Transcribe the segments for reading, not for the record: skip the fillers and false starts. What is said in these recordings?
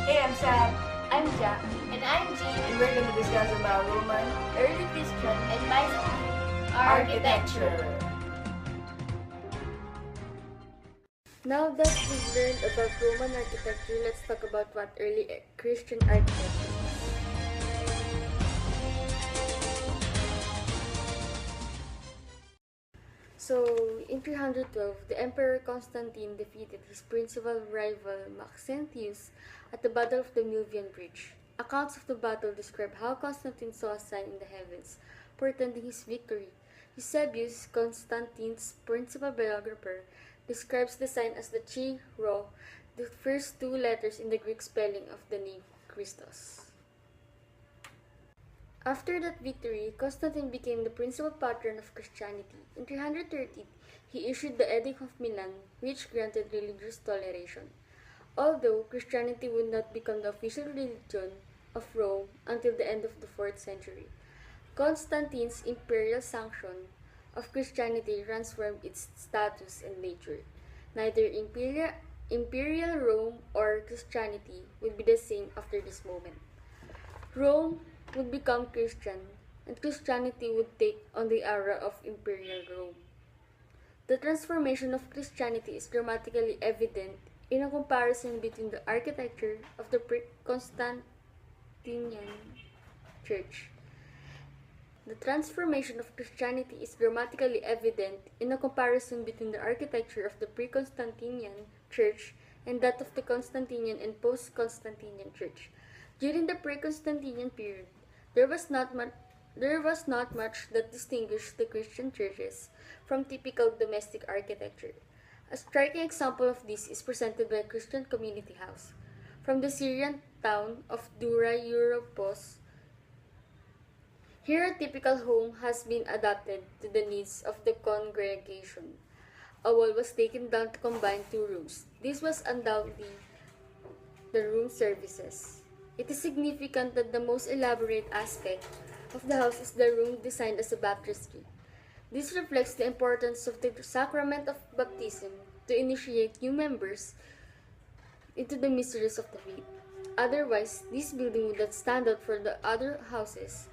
Hey, I'm Sam, I'm Jack. And I'm Jean. and we're going to discuss about Roman Early Christian and Byzantine architecture. Now that we've learned about Roman architecture, let's talk about what early Christian architecture is. So, in 312, the Emperor Constantine defeated his principal rival Maxentius at the Battle of the Milvian Bridge. Accounts of the battle describe how Constantine saw a sign in the heavens, portending his victory. Eusebius, Constantine's principal biographer, describes the sign as the Chi Rho, the first two letters in the Greek spelling of the name Christos. After that victory, Constantine became the principal patron of Christianity. In 330, he issued the Edict of Milan, which granted religious toleration. Although Christianity would not become the official religion of Rome until the end of the 4th century, Constantine's imperial sanction of Christianity transformed its status and nature. Neither imperial Rome or Christianity would be the same after this moment. Rome would become Christian, and Christianity would take on the era of imperial Rome. The transformation of Christianity is dramatically evident in a comparison between the architecture of the pre-Constantinian Church. The transformation of Christianity is dramatically evident in a comparison between the architecture of the pre-Constantinian Church and that of the Constantinian and post-Constantinian Church. During the pre-Constantinian period, there was not much that distinguished the Christian churches from typical domestic architecture. A striking example of this is presented by a Christian community house. From the Syrian town of Dura Europos, here a typical home has been adapted to the needs of the congregation. A wall was taken down to combine two rooms. This was undoubtedly the room services. It is significant that the most elaborate aspect of the house is the room designed as a baptistry. This reflects the importance of the sacrament of baptism to initiate new members into the mysteries of the faith. Otherwise, this building would not stand out for the other houses.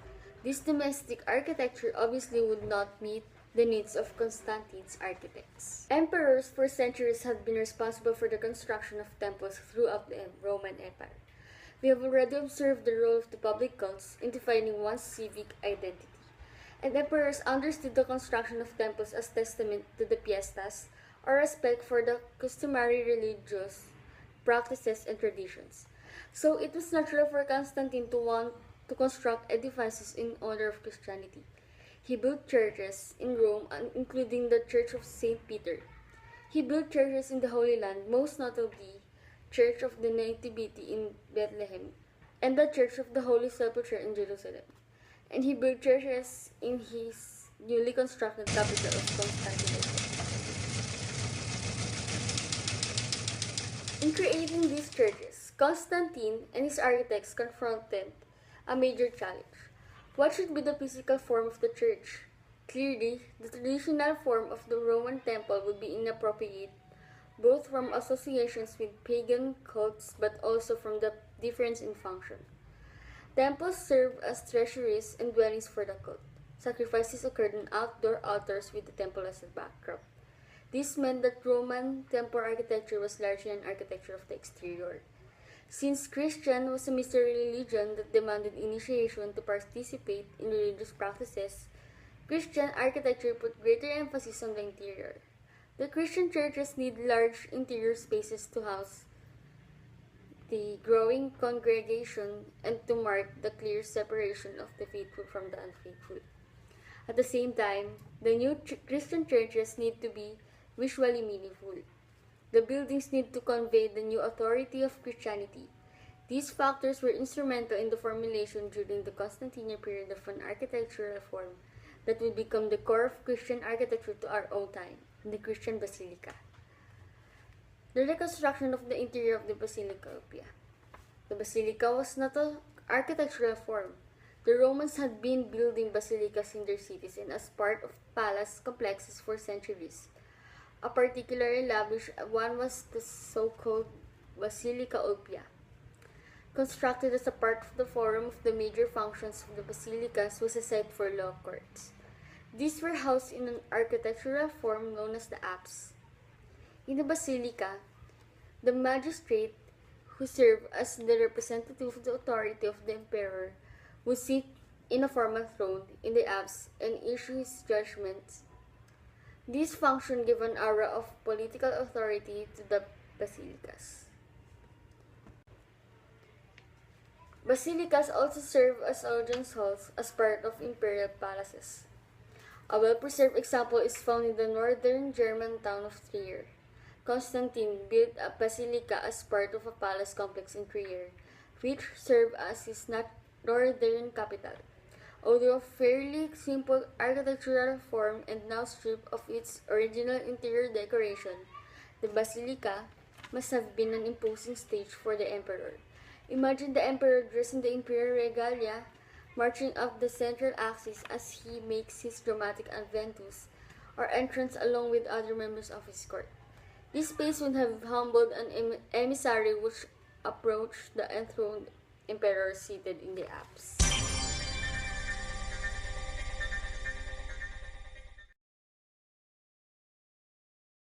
This domestic architecture obviously would not meet the needs of Constantine's architects. Emperors for centuries had been responsible for the construction of temples throughout the Roman Empire. We have already observed the role of the public cults in defining one's civic identity, and emperors understood the construction of temples as testament to the fiestas, or respect for the customary religious practices and traditions. So it was natural for Constantine to want to construct edifices in honor of Christianity. He built churches in Rome, including the Church of St. Peter. He built churches in the Holy Land, most notably Church of the Nativity in Bethlehem and the Church of the Holy Sepulchre in Jerusalem. And he built churches in his newly constructed capital of Constantinople. In creating these churches, Constantine and his architects confronted a major challenge. What should be the physical form of the church? Clearly, the traditional form of the Roman temple would be inappropriate, both from associations with pagan cults but also from the difference in function. Temples served as treasuries and dwellings for the cult. Sacrifices occurred on outdoor altars with the temple as a backdrop. This meant that Roman temple architecture was largely an architecture of the exterior. Since Christian was a mystery religion that demanded initiation to participate in religious practices, Christian architecture put greater emphasis on the interior. The Christian churches need large interior spaces to house the growing congregation and to mark the clear separation of the faithful from the unfaithful. At the same time, the new Christian churches need to be visually meaningful. The buildings need to convey the new authority of Christianity. These factors were instrumental in the formulation during the Constantinian period of an architectural reform that would become the core of Christian architecture to our own time, the Christian Basilica. The reconstruction of the interior of the Basilica Oppia. The Basilica was not an architectural form. The Romans had been building basilicas in their cities and as part of palace complexes for centuries. A particularly lavish one was the so-called Basilica Oppia. constructed as a part of the forum of the major functions of the basilicas, was a site for law courts. These were housed in an architectural form known as the apse. In the basilica, the magistrate, who served as the representative of the authority of the emperor, would sit in a formal throne in the apse and issue his judgments. This function gave an aura of political authority to the basilicas. Basilicas also serve as audience halls as part of imperial palaces. A well-preserved example is found in the northern German town of Trier. Constantine built a basilica as part of a palace complex in Trier, which served as his northern capital. Although a fairly simple architectural form and now stripped of its original interior decoration, the basilica must have been an imposing stage for the emperor. Imagine the emperor dressed in the imperial regalia, marching up the central axis as he makes his dramatic adventus or entrance along with other members of his court. This space would have humbled an emissary which approached the enthroned emperor seated in the apse.